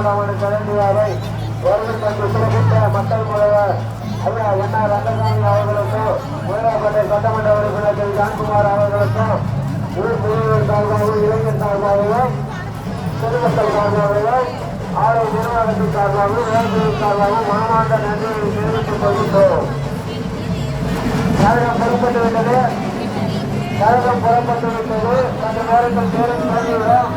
மாவட்ட கலைஞரை வருடத்திற்கு சிறப்பித்த மக்கள் முதல்வர் ஐயா என்ஆர் ரங்கசாமி அவர்களுக்கும் முதலாப்பேட்டை சட்டமன்ற உறுப்பினர் திரு ஜான்குமார் அவர்களுக்கும் ஊர் பொதுவர் சார்பாகவும் இளைஞர் சார்பாகவும் பொதுமக்கள் சார்பாகவும் ஆலய நிர்வாகத்தின் சார்பாகவும் வேலைத்துறை சார்பாகவும் மனமார்ந்த நன்றியை தெரிவித்துக் கொள்கின்றோம். கழகம் புறப்பட்டுவிட்டது. சற்று நேரத்தில் பேரும் தொடங்கிவிடும்.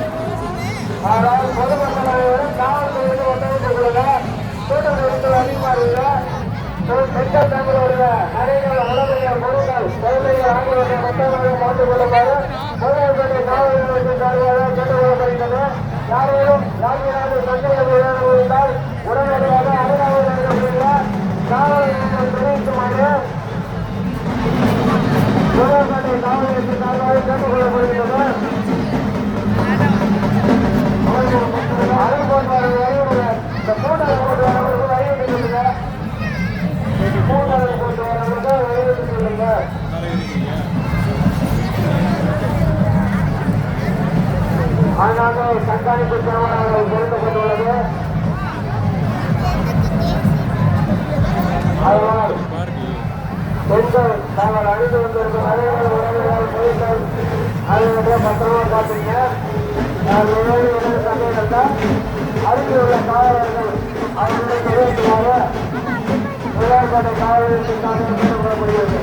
ஆனால் பொதுமக்கள் அனைவரும் காவல்துறையில் ஒத்துழைத்துக் கொள்ளுங்க. கூட்டம் நெரிசல் அதிகமாகுங்க. பெண்கள் தங்களுடைய நடைகள் உடமைகள் பொருட்கள் குழந்தைகள் ஆகியவற்றை மொத்தமாக பார்த்துக் கொள்ளுமாறு முதல்வர்களை காவல் நிலையத்தின் சார்பாக கேட்டுக் கொள்ளப்படுகிறது. யாரேனும் ராஜ்யநாடு சந்தேகம் இருந்தால் உடனடியாக அலுவலக காவல் நிலையம் தெரிவிக்குமாறு முதல்வர்களை காவல் நிலையத்தின் சார்பாக கேட்டுக் கொள்ளப்படுகிறது. இந்த கூட்டத்தை கொண்டு வரவர்களுக்கு அறிவித்துக் கொள்ளுங்க. கூட்டத்தை கொண்டு வரவர்களுக்கு அறிவித்துக் கொள்ளுங்க. ஆனாலும் கண்காணிப்பு கேமராக்கள் பொருத்தப்பட்டுள்ளது. அதனால் பெண்கள் தாங்கள் அணிந்து வந்திருக்கும் அனைவரும் உறவுகள் பொருட்கள் ஆகியவற்றை பத்திரமா பார்த்துங்க. சந்தேகத்தை அருகில் உள்ள காவலர்கள் அவர்களை நிறைவேற்றுமாறு முதல்வர்களை காவல் நிலையத்திற்காக கேட்டுக்கொள்ளப்படுகிறது.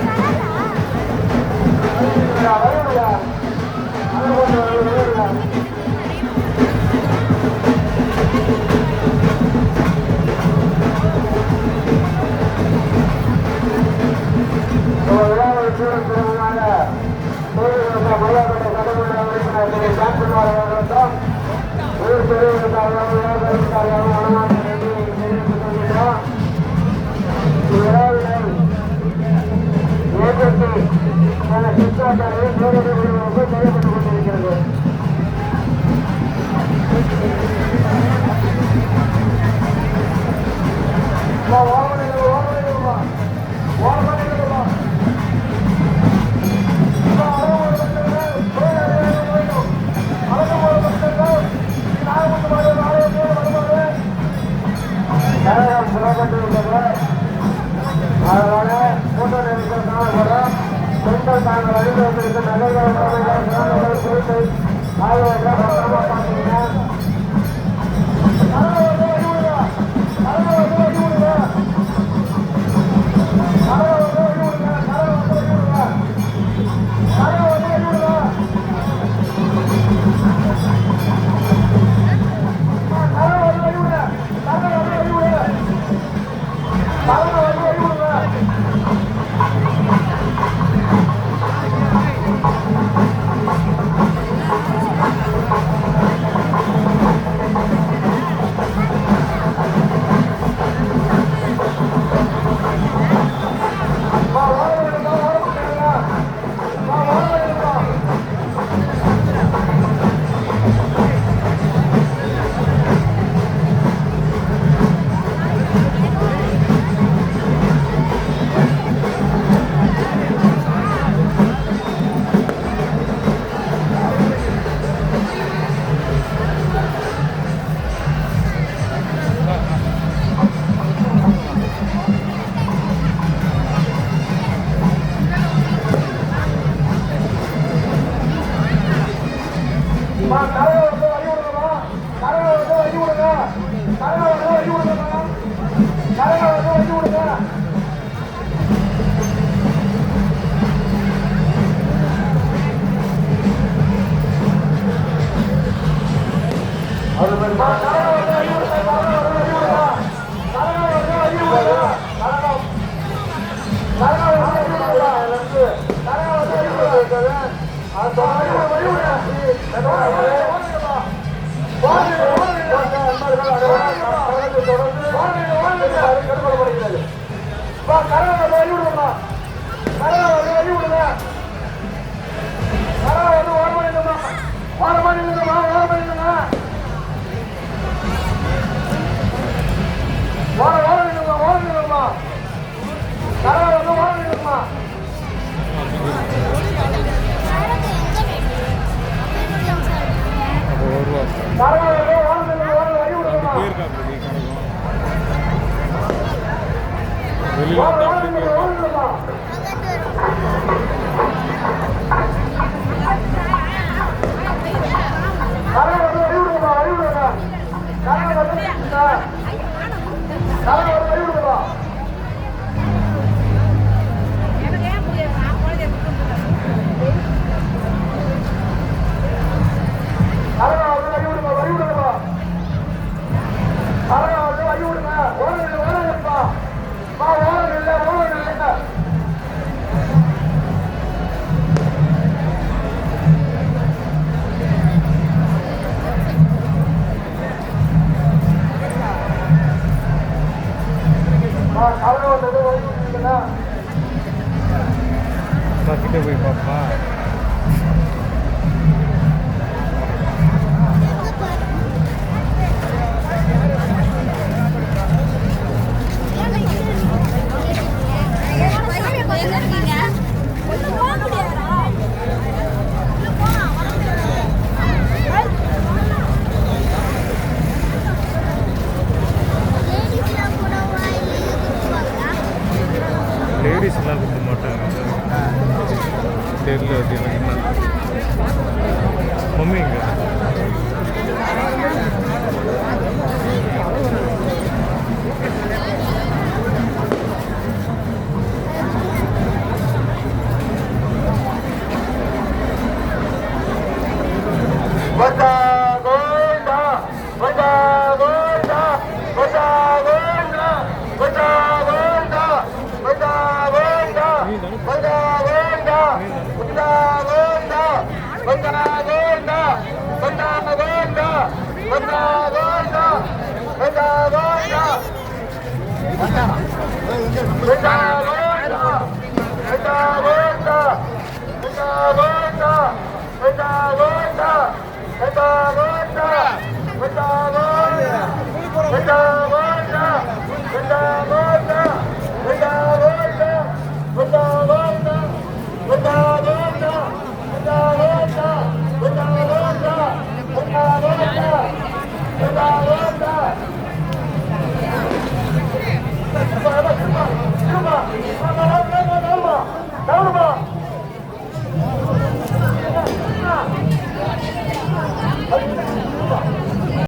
பரவாயில்லை போயிருக்காங்க வெளியில் வந்து அப்படி போயிருக்காங்க. கிட்ட போய் பாப்பா லேடிஸ்லாம் கொடுக்க மாட்டாங்க தெரியல அப்படின்னா மம்மிங்க Vamos!